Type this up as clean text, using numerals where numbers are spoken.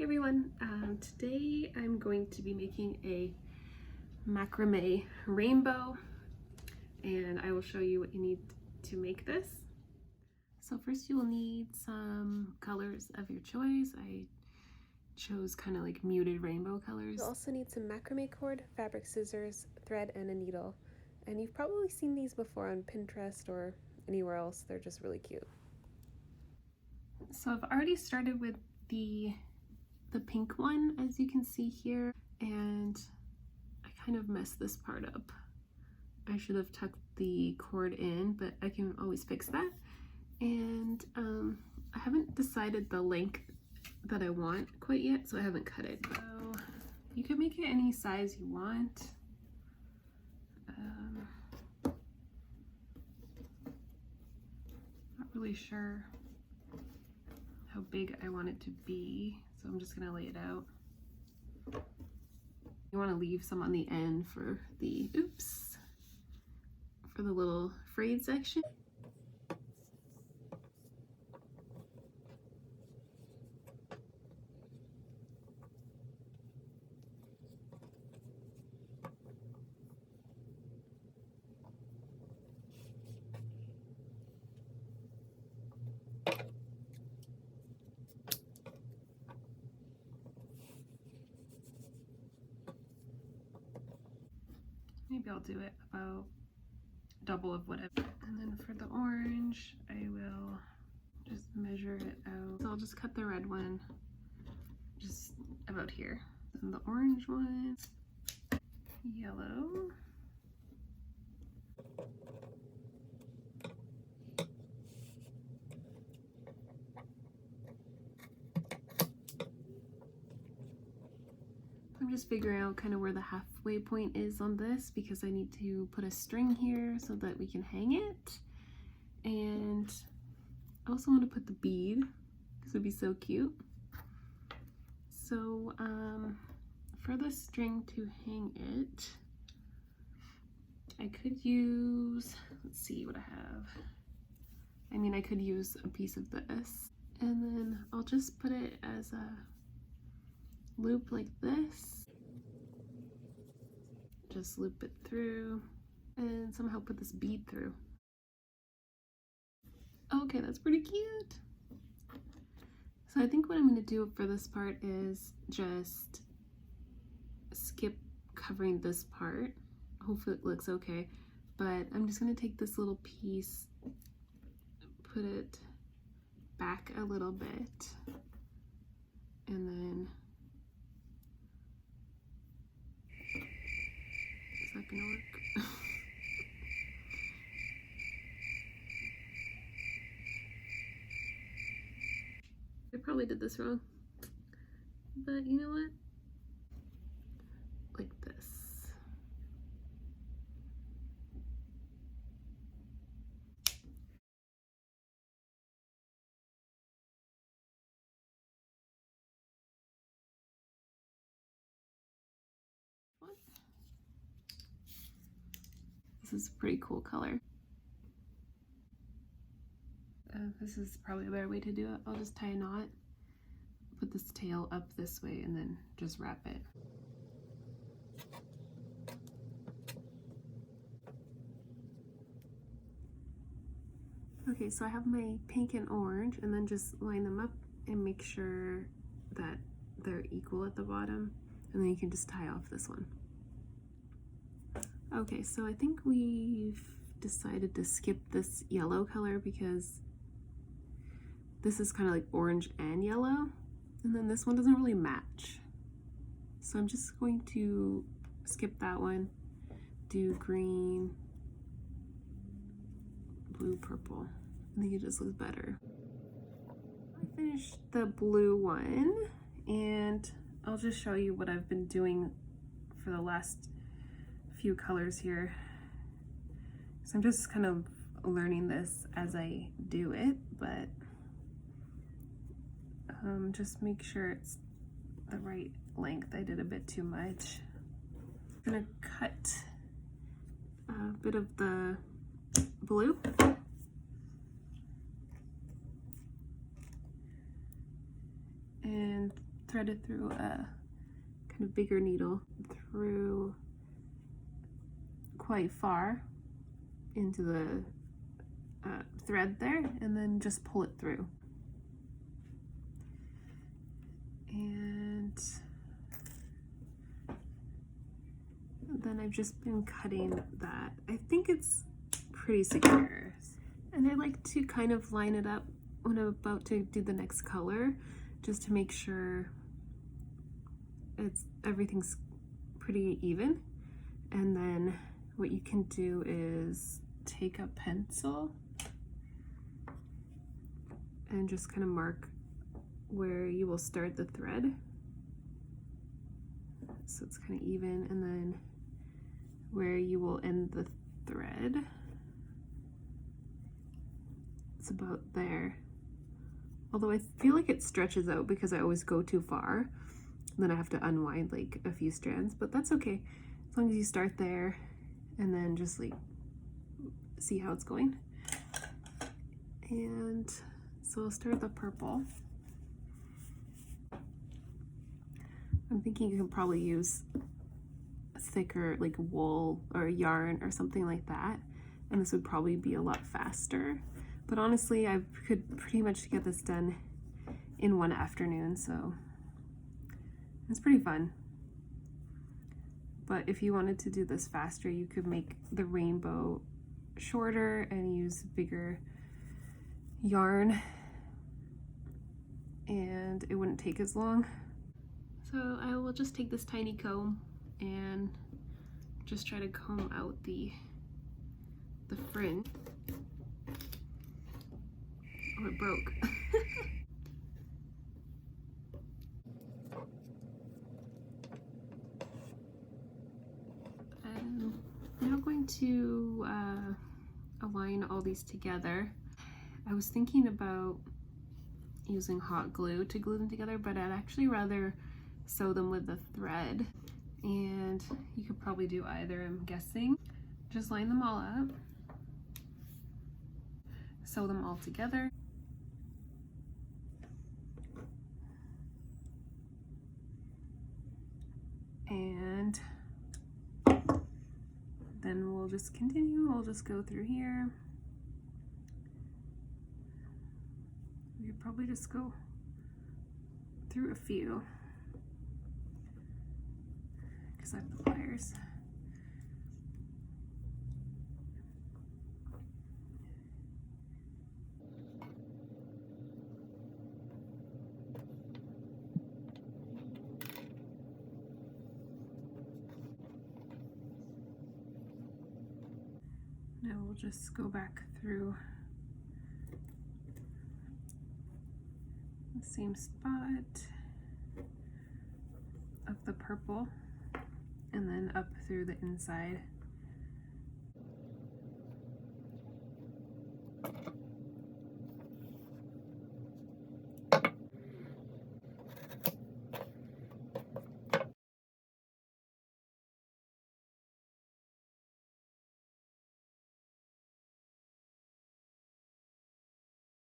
Hey everyone, today I'm going to be making a macrame rainbow and I will show you what you need to make this. So first you will need some colors of your choice. I chose kind of like muted rainbow colors. You'll also need some macrame cord, fabric scissors, thread, and a needle. And you've probably seen these before on Pinterest or anywhere else. They're just really cute. So I've already started with the pink one, as you can see here, and I kind of messed this part up. I should have tucked the cord in, but I can always fix that. And I haven't decided the length that I want quite yet, so I haven't cut it. So you can make it any size you want. Not really sure how big I want it to be, so I'm just gonna lay it out. You want to leave some on the end for the for the little frayed section. Maybe I'll do it about double of whatever. And then for the orange, I will just measure it out. So I'll just cut the red one just about here. And the orange one, yellow. I'm just figuring out kind of where the halfway point is on this because I need to put a string here so that we can hang it. And I also want to put the bead because it would be so cute. So for the string to hang it, I could use, let's see what I have. I mean, I could use a piece of this, and then I'll just put it as a loop like this. Just loop it through and somehow put this bead through. Okay, that's pretty cute. So I think what I'm going to do for this part is just skip covering this part. Hopefully it looks okay, but I'm just going to take this little piece, put it back a little bit, and then is that gonna work? I probably did this wrong, but you know what? Like this. What? This is a pretty cool color. This is probably a better way to do it. I'll just tie a knot, put this tail up this way, and then just wrap it. Okay, so I have my pink and orange, and then just line them up and make sure that they're equal at the bottom, and then you can just tie off this one. Okay, so I think we've decided to skip this yellow color because this is kind of like orange and yellow, and then this one doesn't really match. So I'm just going to skip that one, do green, blue, purple. I think it just looks better. I finished the blue one, and I'll just show you what I've been doing for the last few colors here. So I'm just kind of learning this as I do it, but just make sure it's the right length. I did a bit too much. I'm gonna cut a bit of the blue. And thread it through a kind of bigger needle through quite far into the thread there, and then just pull it through. And then I've just been cutting that. I think it's pretty secure. And I like to kind of line it up when I'm about to do the next color, just to make sure everything's pretty even. And then what you can do is take a pencil and just kind of mark where you will start the thread, so it's kind of even, and then where you will end the thread. It's about there. Although I feel like it stretches out because I always go too far. And then I have to unwind like a few strands, but that's okay. As long as you start there and then just like see how it's going. And so I'll start with the purple. I'm thinking you can probably use thicker like wool or yarn or something like that, and this would probably be a lot faster. But honestly, I could pretty much get this done in one afternoon, so it's pretty fun. But if you wanted to do this faster, you could make the rainbow shorter and use bigger yarn, and it wouldn't take as long. So I will just take this tiny comb and just try to comb out the fringe. Oh, it broke. I'm now going to align all these together. I was thinking about using hot glue to glue them together, but I'd actually rather sew them with the thread, and you could probably do either, I'm guessing. Just line them all up, sew them all together, and then we'll just continue. We'll just go through here. We could probably just go through a few because I have the pliers. Now we'll just go back through the same spot of the purple and then up through the inside.